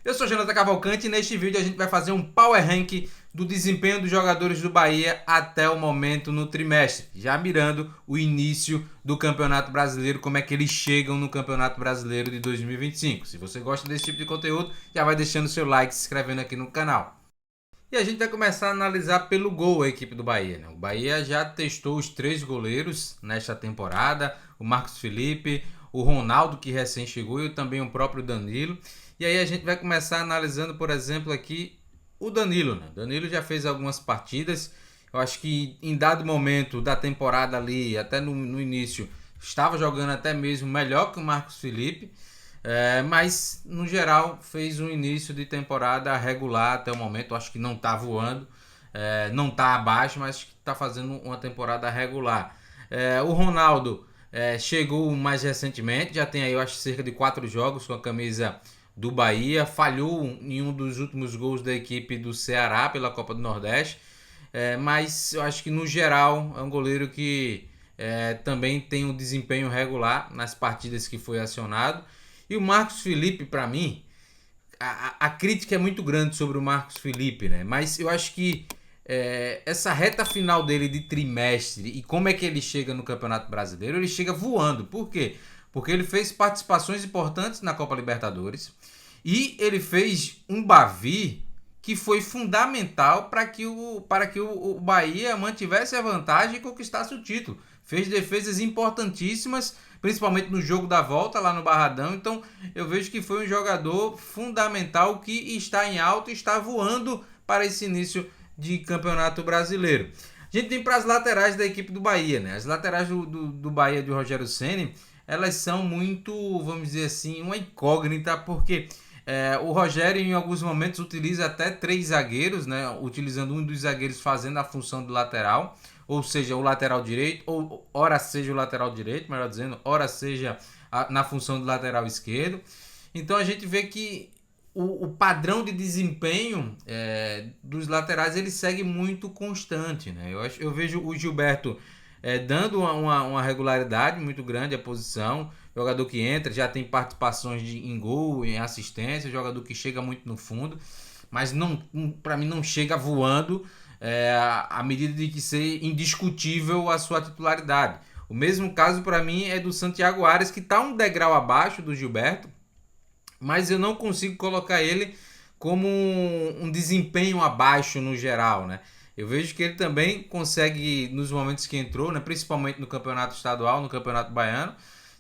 Eu sou Jonathan Cavalcante e neste vídeo a gente vai fazer um Power Rank do desempenho dos jogadores do Bahia até o momento no trimestre, já mirando o início do Campeonato Brasileiro, como é que eles chegam no Campeonato Brasileiro de 2025. Se você gosta desse tipo de conteúdo, já vai deixando seu like e se inscrevendo aqui no canal. E a gente vai começar a analisar pelo gol a equipe do Bahia, né? O Bahia já testou os 3 goleiros nesta temporada, o Marcos Felipe, o Ronaldo, que recém chegou, e também o próprio Danilo. E aí a gente vai começar analisando, por exemplo, aqui o Danilo, né? O Danilo já fez algumas partidas. Eu acho que em dado momento da temporada ali, até no início, estava jogando até mesmo melhor que o Marcos Felipe. Mas no geral fez um início de temporada regular até o momento. Acho que não está voando, não está abaixo, mas está fazendo uma temporada regular. O Ronaldo chegou mais recentemente, já tem aí eu acho cerca de 4 jogos com a camisa do Bahia, falhou em um dos últimos gols da equipe do Ceará pela Copa do Nordeste, mas eu acho que no geral é um goleiro que também tem um desempenho regular nas partidas que foi acionado. E o Marcos Felipe, para mim, a crítica é muito grande sobre o Marcos Felipe, né? Mas eu acho que essa reta final dele de trimestre e como é que ele chega no Campeonato Brasileiro, ele chega voando. Por quê? Porque ele fez participações importantes na Copa Libertadores e ele fez um Bavi que foi fundamental para que o Bahia mantivesse a vantagem e conquistasse o título. Fez defesas importantíssimas, principalmente no jogo da volta lá no Barradão. Então eu vejo que foi um jogador fundamental que está em alta e está voando para esse início de Campeonato Brasileiro. A gente vem para as laterais da equipe do Bahia, né? As laterais do Bahia de Rogério Ceni, elas são muito, vamos dizer assim, uma incógnita, porque o Rogério em alguns momentos utiliza até 3 zagueiros, né? Utilizando um dos zagueiros fazendo a função de lateral, ou seja, o lateral direito, ou ora seja o lateral direito, melhor dizendo, ora seja na função de lateral esquerdo. Então a gente vê que o padrão de desempenho dos laterais ele segue muito constante, né? Eu vejo o Gilberto dando uma regularidade muito grande à posição. Jogador que entra, já tem participações em gol, em assistência, jogador que chega muito no fundo, mas não, para mim não chega voando à medida de que ser indiscutível a sua titularidade. O mesmo caso para mim é do Santiago Arias, que está um degrau abaixo do Gilberto, mas eu não consigo colocar ele como um desempenho abaixo no geral, né? Eu vejo que ele também consegue, nos momentos que entrou, né, principalmente no campeonato estadual, no campeonato baiano,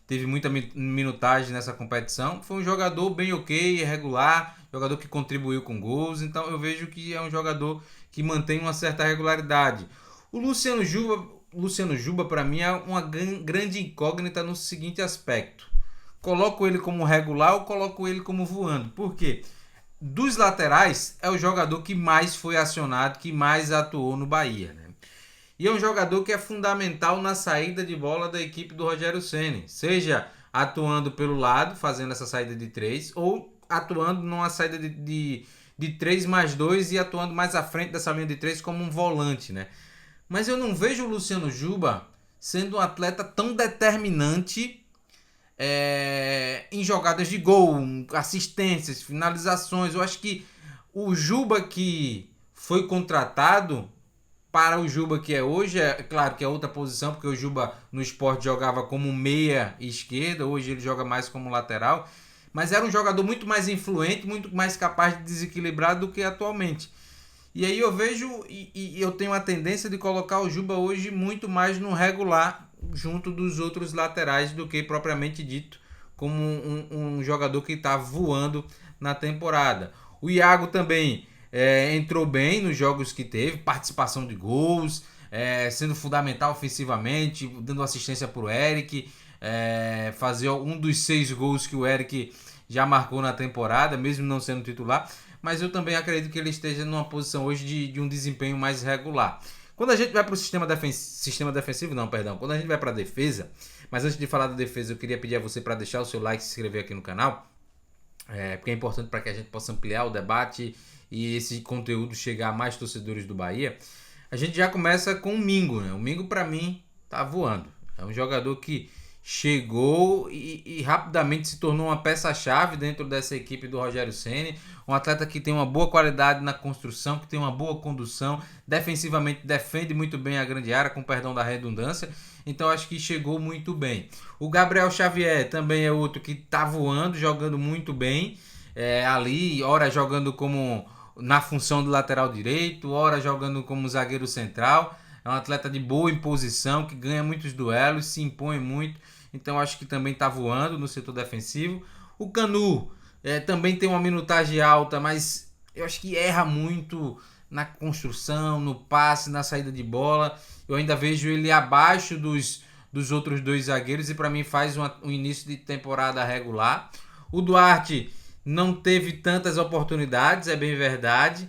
teve muita minutagem nessa competição. Foi um jogador bem ok, regular, jogador que contribuiu com gols, então eu vejo que é um jogador que mantém uma certa regularidade. O Luciano Juba para mim é uma grande incógnita no seguinte aspecto. Coloco ele como regular ou coloco ele como voando? Por quê? Dos laterais, é o jogador que mais foi acionado, que mais atuou no Bahia, né? E é um jogador que é fundamental na saída de bola da equipe do Rogério Ceni, seja atuando pelo lado, fazendo essa saída de 3, ou atuando numa saída de 3 mais 2 e atuando mais à frente dessa linha de 3 como um volante, né? Mas eu não vejo o Luciano Juba sendo um atleta tão determinante em jogadas de gol, assistências, finalizações. Eu acho que o Juba que foi contratado para o Juba que é hoje, é claro que é outra posição, porque o Juba no esporte jogava como meia esquerda, hoje ele joga mais como lateral, mas era um jogador muito mais influente, muito mais capaz de desequilibrar do que atualmente. E aí eu vejo e eu tenho a tendência de colocar o Juba hoje muito mais no regular, junto dos outros laterais, do que propriamente dito como um jogador que está voando na temporada. O Iago também entrou bem nos jogos que teve, participação de gols, sendo fundamental ofensivamente, dando assistência para o Eric, fazer um dos 6 gols que o Eric já marcou na temporada, mesmo não sendo titular. Mas eu também acredito que ele esteja numa posição hoje de um desempenho mais regular. Quando a gente vai para o sistema defensivo, não, perdão, quando a gente vai para a defesa, mas antes de falar da defesa, eu queria pedir a você para deixar o seu like e se inscrever aqui no canal, porque é importante para que a gente possa ampliar o debate e esse conteúdo chegar a mais torcedores do Bahia. A gente já começa com o Mingo, né? O Mingo, para mim, tá voando. É um jogador que chegou e rapidamente se tornou uma peça-chave dentro dessa equipe do Rogério Ceni. Um atleta que tem uma boa qualidade na construção, que tem uma boa condução, defensivamente defende muito bem a grande área, com perdão da redundância. Então acho que chegou muito bem. O Gabriel Xavier também é outro que tá voando, jogando muito bem. Ali, ora jogando como na função do lateral direito, ora jogando como zagueiro central. É um atleta de boa imposição, que ganha muitos duelos, se impõe muito. Então acho que também está voando no setor defensivo. O Canu também tem uma minutagem alta, mas eu acho que erra muito na construção, no passe, na saída de bola. Eu ainda vejo ele abaixo dos outros dois zagueiros e para mim faz um início de temporada regular. O Duarte não teve tantas oportunidades, é bem verdade.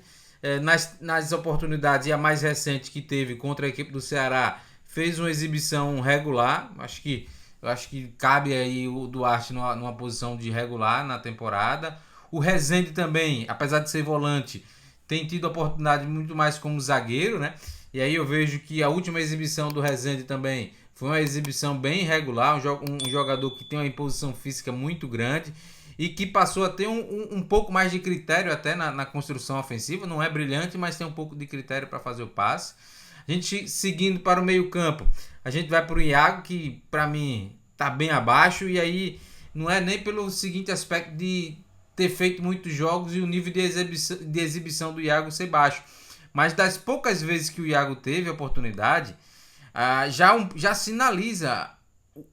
Nas oportunidades, e a mais recente que teve contra a equipe do Ceará, fez uma exibição regular. Eu acho que cabe aí o Duarte numa posição de regular na temporada. O Rezende também, apesar de ser volante, tem tido oportunidade muito mais como zagueiro, né? E aí eu vejo que a última exibição do Rezende também foi uma exibição bem regular, um jogador que tem uma imposição física muito grande e que passou a ter um pouco mais de critério até na construção ofensiva. Não é brilhante, mas tem um pouco de critério para fazer o passe. A gente seguindo para o meio campo, a gente vai para o Iago, que para mim tá bem abaixo, e aí não é nem pelo seguinte aspecto de ter feito muitos jogos e o nível de exibição do Iago ser baixo, mas das poucas vezes que o Iago teve a oportunidade, já sinaliza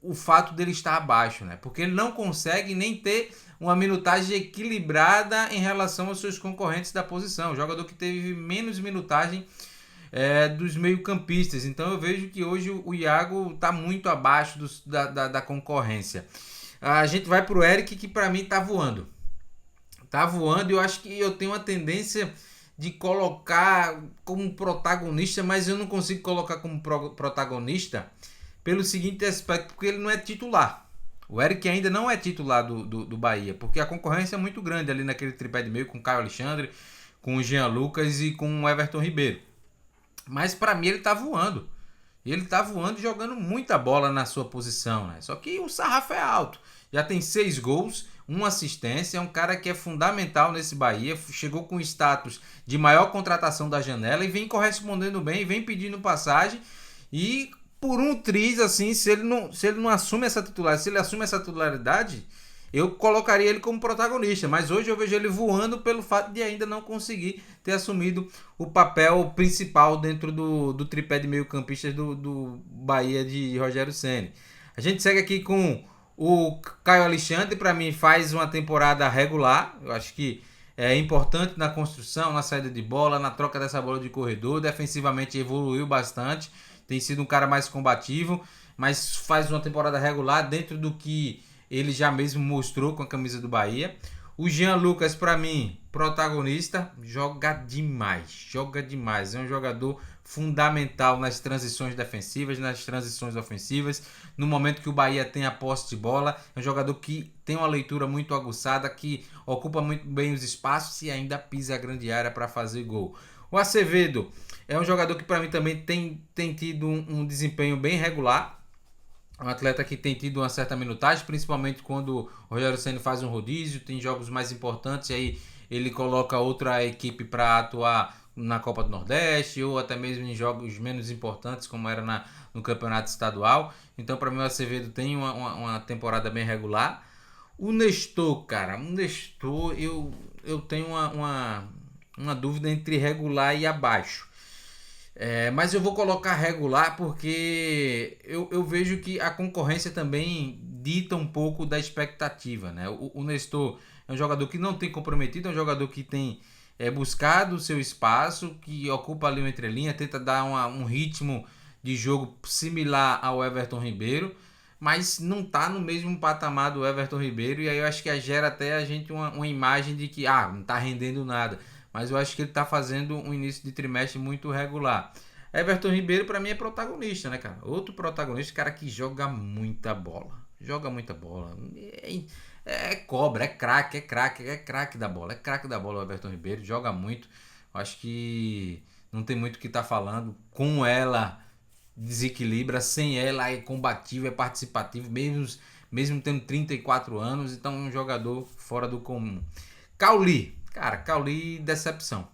o fato dele estar abaixo, né? Porque ele não consegue nem ter uma minutagem equilibrada em relação aos seus concorrentes da posição. O jogador que teve menos minutagem dos meio-campistas. Então eu vejo que hoje o Iago está muito abaixo da concorrência. A gente vai para o Eric, que para mim está voando. Tá voando, e eu acho que eu tenho uma tendência de colocar como protagonista, mas eu não consigo colocar como protagonista pelo seguinte aspecto, porque ele não é titular. O Eric ainda não é titular do Bahia, porque a concorrência é muito grande ali naquele tripé de meio com o Caio Alexandre, com o Jean Lucas e com o Everton Ribeiro. Mas para mim ele tá voando. Ele tá voando, jogando muita bola na sua posição, né? Só que o sarrafo é alto. Já tem 6 gols, uma assistência. É um cara que é fundamental nesse Bahia. Chegou com status de maior contratação da janela e vem correspondendo bem, vem pedindo passagem. E por um triz, assim, se ele não assume essa titularidade, se ele assume essa titularidade, eu colocaria ele como protagonista, mas hoje eu vejo ele voando pelo fato de ainda não conseguir ter assumido o papel principal dentro do tripé de meio-campistas do Bahia de Rogério Ceni. A gente segue aqui com o Caio Alexandre, para mim faz uma temporada regular. Eu acho que é importante na construção, na saída de bola, na troca dessa bola de corredor. Defensivamente evoluiu bastante, tem sido um cara mais combativo, mas faz uma temporada regular dentro do que ele já mesmo mostrou com a camisa do Bahia. O Jean Lucas, para mim, protagonista, joga demais. É um jogador fundamental nas transições defensivas, nas transições ofensivas. No momento que o Bahia tem a posse de bola, é um jogador que tem uma leitura muito aguçada, que ocupa muito bem os espaços e ainda pisa a grande área para fazer gol. O Acevedo é um jogador que para mim também tem tido um desempenho bem regular. Um atleta que tem tido uma certa minutagem, principalmente quando o Rogério Ceni faz um rodízio, tem jogos mais importantes, e aí ele coloca outra equipe para atuar na Copa do Nordeste, ou até mesmo em jogos menos importantes, como era no Campeonato Estadual. Então, para mim, o Acevedo tem uma temporada bem regular. O Nestor, cara, eu tenho uma dúvida entre regular e abaixo. Mas eu vou colocar regular porque eu vejo que a concorrência também dita um pouco da expectativa, né? O Nestor é um jogador que não tem comprometido, é um jogador que tem buscado o seu espaço, que ocupa ali uma entrelinha, tenta dar um ritmo de jogo similar ao Everton Ribeiro, mas não tá no mesmo patamar do Everton Ribeiro, e aí eu acho que gera até a gente uma imagem de que não tá rendendo nada. Mas eu acho que ele tá fazendo um início de trimestre muito regular. Everton Ribeiro para mim é protagonista, né, cara? Outro protagonista, cara que joga muita bola. Joga muita bola. Cobra, é craque da bola. É craque da bola o Everton Ribeiro, joga muito. Eu acho que não tem muito o que tá falando. Com ela desequilibra, sem ela é combativo, é participativo, mesmo tendo 34 anos, então é um jogador fora do comum. Cauli, cara, Cauli decepção.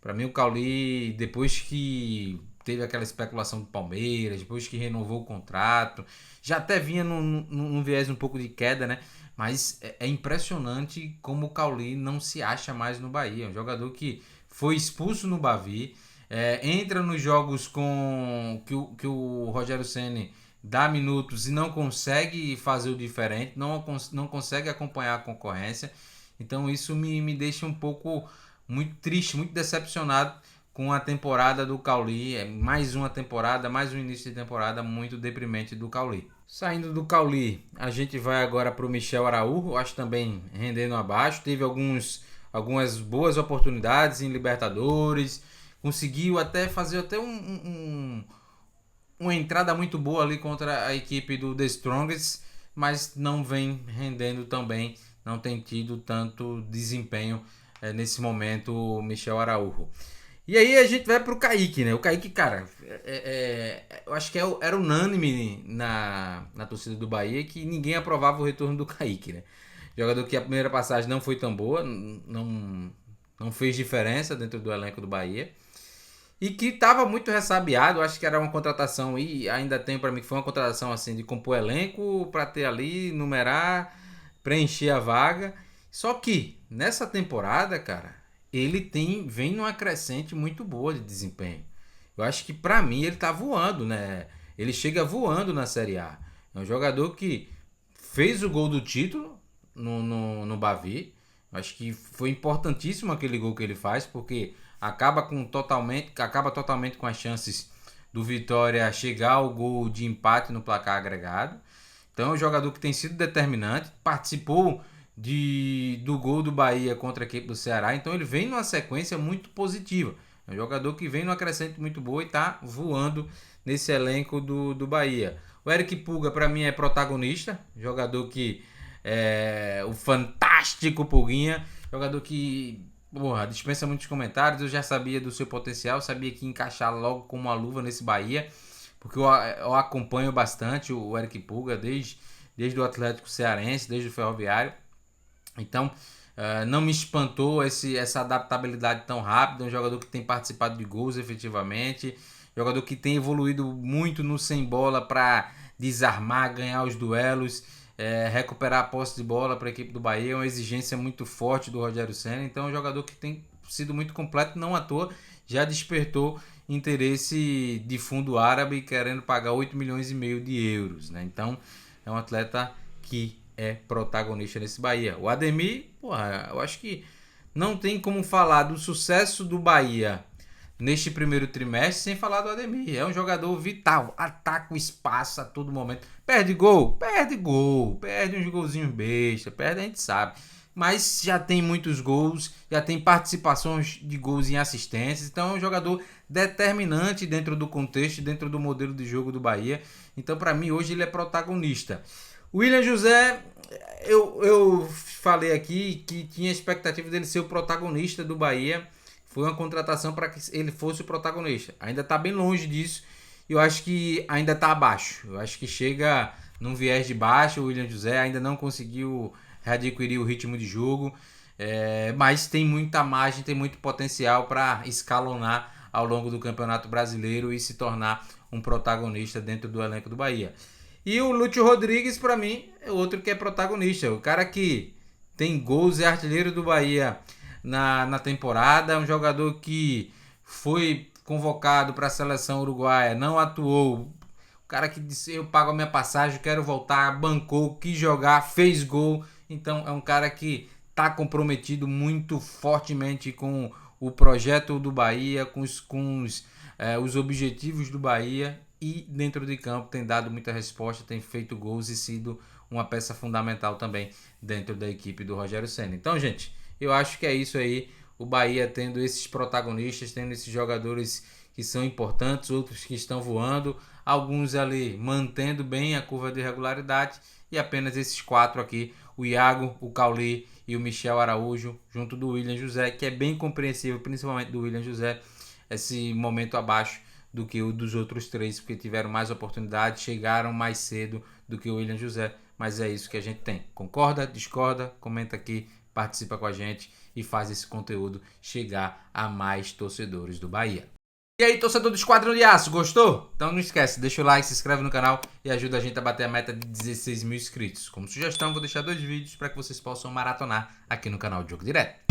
Para mim o Cauli, depois que teve aquela especulação do Palmeiras, depois que renovou o contrato, já até vinha num viés um pouco de queda, né? Mas é impressionante como o Cauli não se acha mais no Bahia. É um jogador que foi expulso no Bavi, entra nos jogos com que o Rogério Ceni dá minutos e não consegue fazer o diferente, não consegue acompanhar a concorrência. Então isso me deixa um pouco muito triste, muito decepcionado com a temporada do Cauli. É mais uma temporada, mais um início de temporada muito deprimente do Cauli. Saindo do Cauli, a gente vai agora para o Michel Araújo, acho também rendendo abaixo. Teve algumas boas oportunidades em Libertadores, conseguiu até fazer até uma entrada muito boa ali contra a equipe do The Strongest, mas não vem rendendo tão bem, não tem tido tanto desempenho nesse momento o Michel Araújo. E aí a gente vai pro Kaique, né? O Kaique, cara, eu acho que era unânime na torcida do Bahia que ninguém aprovava o retorno do Kaique, né? Jogador que a primeira passagem não foi tão boa, não fez diferença dentro do elenco do Bahia. E que estava muito ressabiado, acho que era uma contratação, e ainda tem para mim que foi uma contratação assim de compor elenco para ter ali, numerar, preencher a vaga. Só que nessa temporada, cara, vem numa crescente muito boa de desempenho. Eu acho que para mim ele tá voando, né? Ele chega voando na Série A. É um jogador que fez o gol do título no Bavi. Eu acho que foi importantíssimo aquele gol que ele faz, porque acaba totalmente com as chances do Vitória chegar ao gol de empate no placar agregado. Então é um jogador que tem sido determinante, participou do gol do Bahia contra a equipe do Ceará, então ele vem numa sequência muito positiva. É um jogador que vem numa crescente muito boa e está voando nesse elenco do Bahia. O Eric Pulga, para mim, é protagonista, jogador que o fantástico Pulguinha, jogador que dispensa muitos comentários. Eu já sabia do seu potencial, sabia que ia encaixar logo como uma luva nesse Bahia, porque eu acompanho bastante o Eric Pulga desde o Atlético Cearense, desde o Ferroviário. Então não me espantou essa adaptabilidade tão rápida. Um jogador que tem participado de gols efetivamente, jogador que tem evoluído muito no sem bola para desarmar, ganhar os duelos, recuperar a posse de bola para a equipe do Bahia. É uma exigência muito forte do Rogério Ceni. Então é um jogador que tem sido muito completo, não à toa já despertou interesse de fundo árabe querendo pagar 8 milhões e meio de euros, né? Então é um atleta que é protagonista nesse Bahia. O Ademir, eu acho que não tem como falar do sucesso do Bahia neste primeiro trimestre sem falar do Ademir. É um jogador vital, ataca o espaço a todo momento. Perde uns golzinhos besta, a gente sabe. Mas já tem muitos gols, já tem participações de gols em assistências. Então é um jogador determinante dentro do contexto, dentro do modelo de jogo do Bahia. Então para mim hoje ele é protagonista. O William José, eu falei aqui que tinha a expectativa dele ser o protagonista do Bahia. Foi uma contratação para que ele fosse o protagonista. Ainda está bem longe disso. Eu acho que ainda está abaixo. Eu acho que chega num viés de baixo. O William José ainda não conseguiu readquirir o ritmo de jogo. Mas tem muita margem, tem muito potencial para escalonar ao longo do Campeonato Brasileiro e se tornar um protagonista dentro do elenco do Bahia. E o Lúcio Rodrigues, para mim, é outro que é protagonista. O cara que tem gols e artilheiro do Bahia na temporada. Um jogador que foi convocado para a seleção uruguaia, não atuou. O cara que disse, eu pago a minha passagem, quero voltar, bancou, quis jogar, fez gol. Então é um cara que está comprometido muito fortemente com o projeto do Bahia, com os objetivos do Bahia. E dentro de campo tem dado muita resposta, tem feito gols e sido uma peça fundamental também dentro da equipe do Rogério Ceni. Então, gente, eu acho que é isso aí. O Bahia tendo esses protagonistas, tendo esses jogadores que são importantes, outros que estão voando, alguns ali mantendo bem a curva de regularidade e apenas esses 4 aqui, o Iago, o Cauli e o Michel Araújo, junto do William José, que é bem compreensível, principalmente do William José, esse momento abaixo do que o dos outros 3, porque tiveram mais oportunidade, chegaram mais cedo do que o William José, mas é isso que a gente tem. Concorda? Discorda? Comenta aqui, participa com a gente e faz esse conteúdo chegar a mais torcedores do Bahia. E aí, torcedor do Esquadrão de Aço, gostou? Então não esquece, deixa o like, se inscreve no canal e ajuda a gente a bater a meta de 16 mil inscritos. Como sugestão, vou deixar 2 vídeos para que vocês possam maratonar aqui no canal de Jogo Direto.